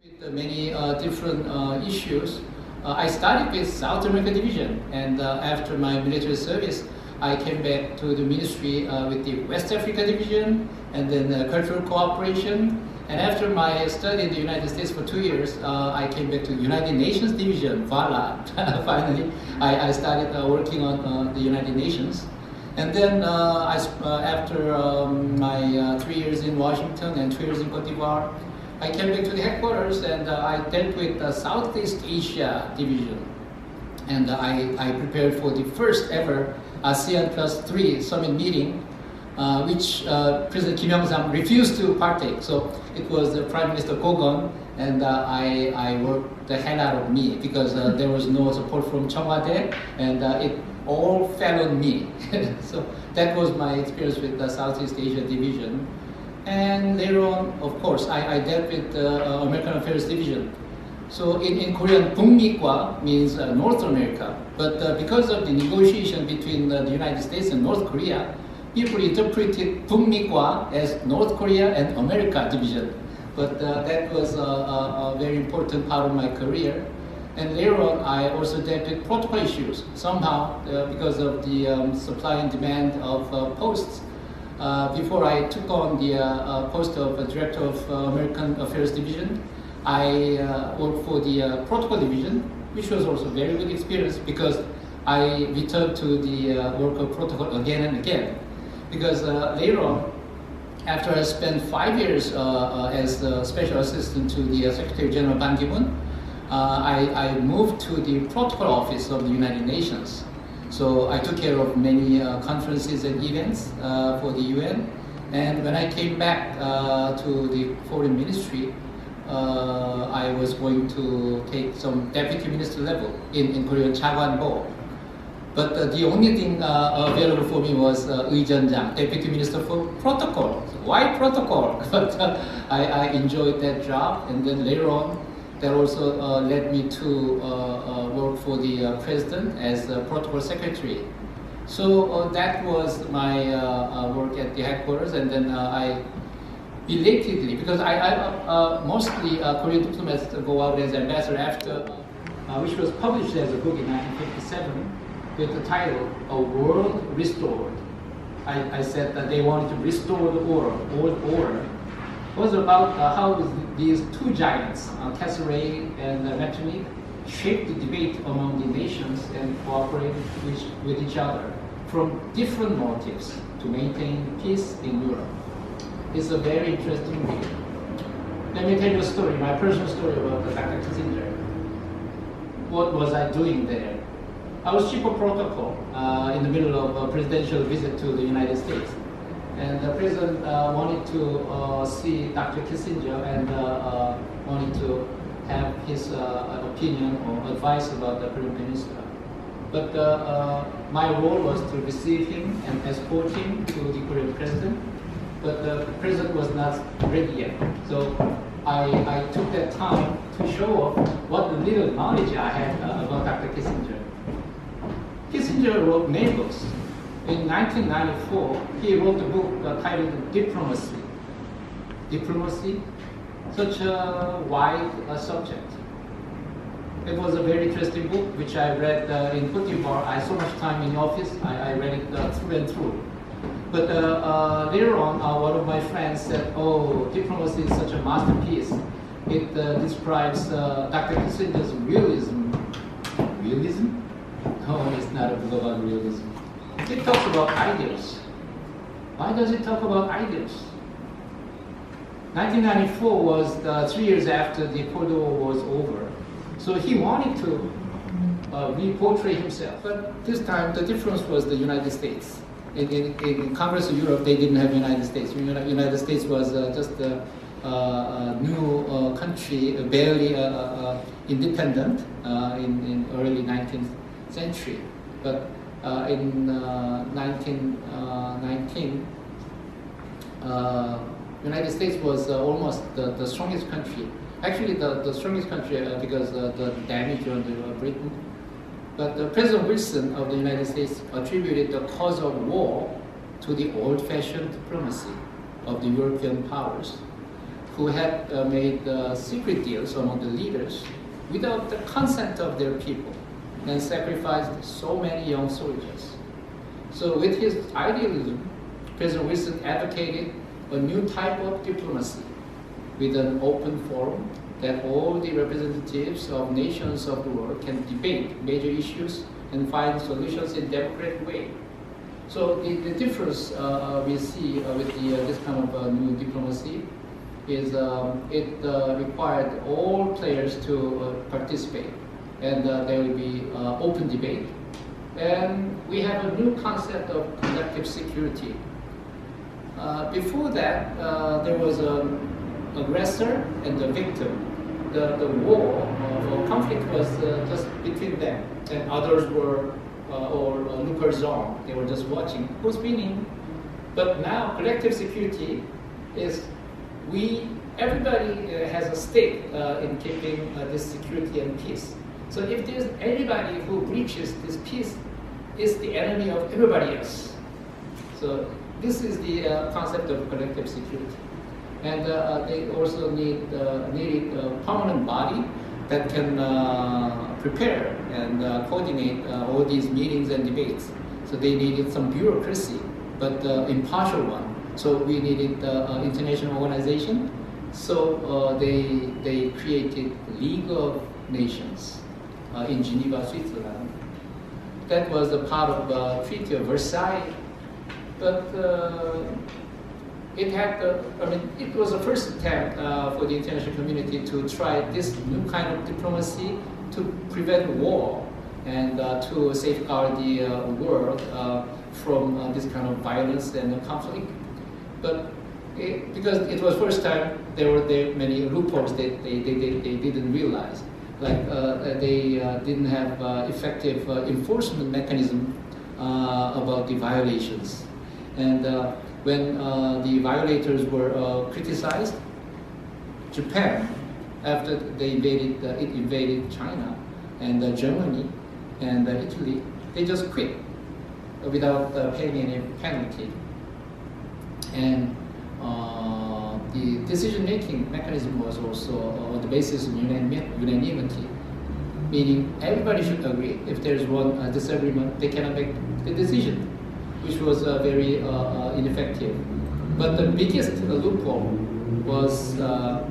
With many different issues, I started with South America Division, and after my military service, I came back to the ministry with the West Africa Division, and then cultural cooperation. And after my study in the United States for 2 years, I came back to United Nations Division. Voila! Finally, I started working on the United Nations. And then after my 3 years in Washington and 2 years in Cote d'Ivoire, I came back to the headquarters, and I dealt with the Southeast Asia Division. And I prepared for the first ever ASEAN Plus 3 summit meeting, which President Kim Young-sam refused to partake. So it was Prime Minister Kogon, and I worked the hell out of me because there was no support from Cheongwade, and it all fell on me. So that was my experience with the Southeast Asia Division. And later on, of course, I dealt with the American Affairs Division. So in Korean, 북미과 means North America. But because of the negotiation between the United States and North Korea, people interpreted 북미과 as North Korea and America Division. But that was a very important part of my career. And later on, I also dealt with protocol issues. Somehow, because of the supply and demand of posts, before I took on the post of Director of American Affairs Division, I worked for the Protocol Division, which was also a very good experience because I returned to the work of Protocol again and again. Because later on, after I spent 5 years as a Special Assistant to the Secretary General Ban Ki-moon, I moved to the Protocol Office of the United Nations. So I took care of many conferences and events for the UN. And when I came back to the Foreign Ministry, I was going to take some deputy minister level in Korean 차관보. But the only thing available for me was 의전장, deputy minister for protocol. Why protocol? But I enjoyed that job, and then later on, that also led me to work for the president as a protocol secretary. So that was my work at the headquarters, and then I belatedly, because I mostly Korean diplomats go out as ambassador after, which was published as a book in 1957 with the title "A World Restored." I said that they wanted to restore the order, old order. It was about how these two giants, Castlereagh and Metternich, shaped the debate among the nations and cooperated with each other from different motives to maintain peace in Europe. It's a very interesting read. Let me tell you a story, my personal story about Dr. Kissinger. What was I doing there? I was chief of protocol in the middle of a presidential visit to the United States. And the president wanted to see Dr. Kissinger and wanted to have his opinion or advice about the Prime Minister. But my role was to receive him and escort him to the Korean president. But the president was not ready yet. So I took that time to show off what little knowledge I had about Dr. Kissinger. Kissinger wrote many books. In 1994, he wrote a book titled Diplomacy. Diplomacy, such a wide subject. It was a very interesting book, which I read in Cote d'Ivoire. I had so much time in the office, I read it through and through. But later on, one of my friends said, "Oh, Diplomacy is such a masterpiece. It describes Dr. Kissinger's realism." Realism? No, it's not a book about realism. It talks about ideals. Why does it talk about ideals? 1994 was 3 years after the Cold War was over. So he wanted to re-portray himself. But this time, the difference was the United States. In Congress of Europe, they didn't have United States. United States was just a new country, barely independent in early 19th century. But in 1919, United States was almost the strongest country. Actually, the strongest country because the damage on Britain. But President Wilson of the United States attributed the cause of war to the old-fashioned diplomacy of the European powers. who had made secret deals among the leaders without the consent of their people and sacrificed so many young soldiers. So with his idealism, President Wilson advocated a new type of diplomacy with an open forum that all the representatives of nations of the world can debate major issues and find solutions in a democratic way. So the difference we see with this kind of new diplomacy is it required all players to participate, and there will be open debate. And we have a new concept of collective security. Before that, there was an aggressor and the victim. The war or conflict was just between them, and others were or lookers on. They were just watching who's winning. But now collective security is everybody has a stake in keeping this security and peace. So if there's anybody who breaches this peace, it's the enemy of everybody else. So this is the concept of collective security. And they also needed a permanent body that can prepare and coordinate all these meetings and debates. So they needed some bureaucracy, but impartial one. So we needed an international organization. So they created the League of Nations in Geneva, Switzerland. That was a part of the Treaty of Versailles, but it was the first attempt for the international community to try this new kind of diplomacy to prevent war and to safeguard the world from this kind of violence and conflict. But because it was first time, there were many loopholes that they didn't realize. Like they didn't have effective enforcement mechanism about the violations. And when the violators were criticized, Japan, after they invaded China and Germany and Italy, they just quit without paying any penalty. And the decision-making mechanism was also on the basis of unanimity, meaning everybody should agree. If there's one disagreement, they cannot make the decision, which was very ineffective. But the biggest loophole was the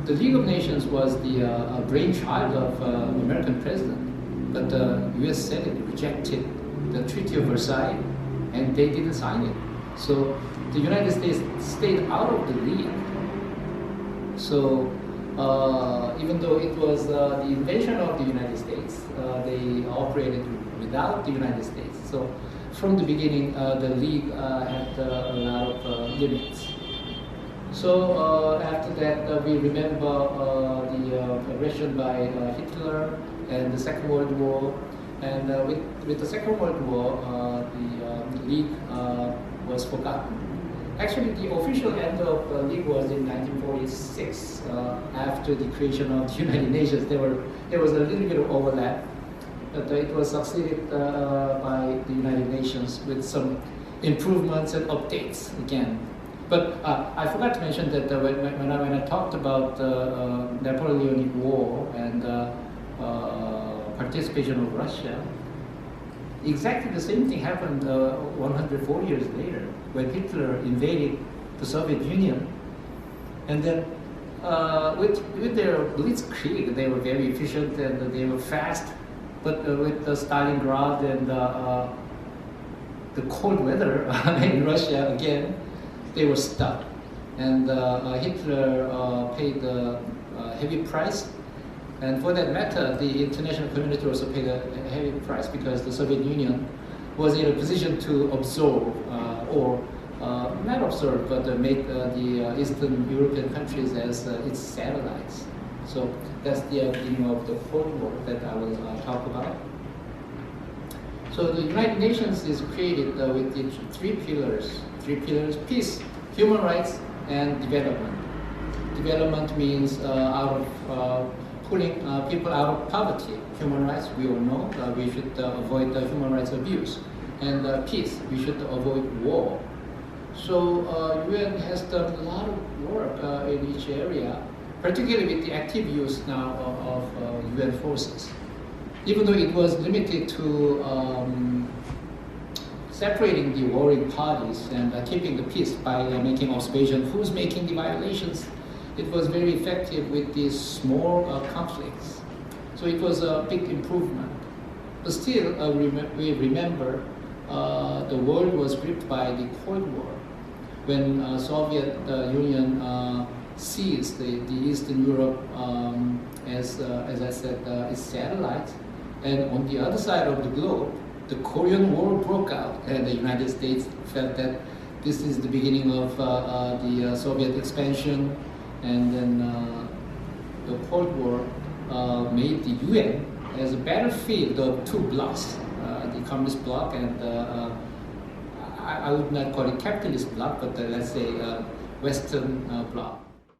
League of Nations was the brainchild of American president, but the U.S. Senate rejected the Treaty of Versailles, and they didn't sign it. So the United States stayed out of the league. So even though it was the invention of the United States, they operated without the United States. So from the beginning, the league had a lot of limits. So after that, we remember the aggression by Hitler and the Second World War. And with the Second World War, the league was forgotten. Actually, the official end of the league was in 1946, after the creation of the United Nations. There was a little bit of overlap, but it was succeeded by the United Nations with some improvements and updates again. But I forgot to mention that when I talked about the Napoleonic War and participation of Russia, exactly the same thing happened 104 years later when Hitler invaded the Soviet Union. And then with their blitzkrieg, they were very efficient and they were fast. But with the Stalingrad and the cold weather in Russia again, they were stuck. And Hitler paid a heavy price. And for that matter, the international community also paid a heavy price because the Soviet Union was in a position to absorb or not absorb, but make the Eastern European countries as its satellites. So that's the beginning of the Cold War that I will talk about. So the United Nations is created with the three pillars, peace, human rights, and development. Development means out of pulling people out of poverty. Human rights, we all know, we should avoid human rights abuse. And peace, we should avoid war. So UN has done a lot of work work in each area, particularly with the active use now of UN forces. Even though it was limited to separating the warring parties and keeping the peace by making observation who's making the violations, it was very effective with these small conflicts. So it was a big improvement. But still, we remember the world was gripped by the Cold War when Soviet Union seized the Eastern Europe as I said, its satellite. And on the other side of the globe, the Korean War broke out, and the United States felt that this is the beginning of the Soviet expansion, and then the Cold War made the UN as a battlefield of two blocks, the communist bloc and I would not call it capitalist bloc, but let's say Western bloc.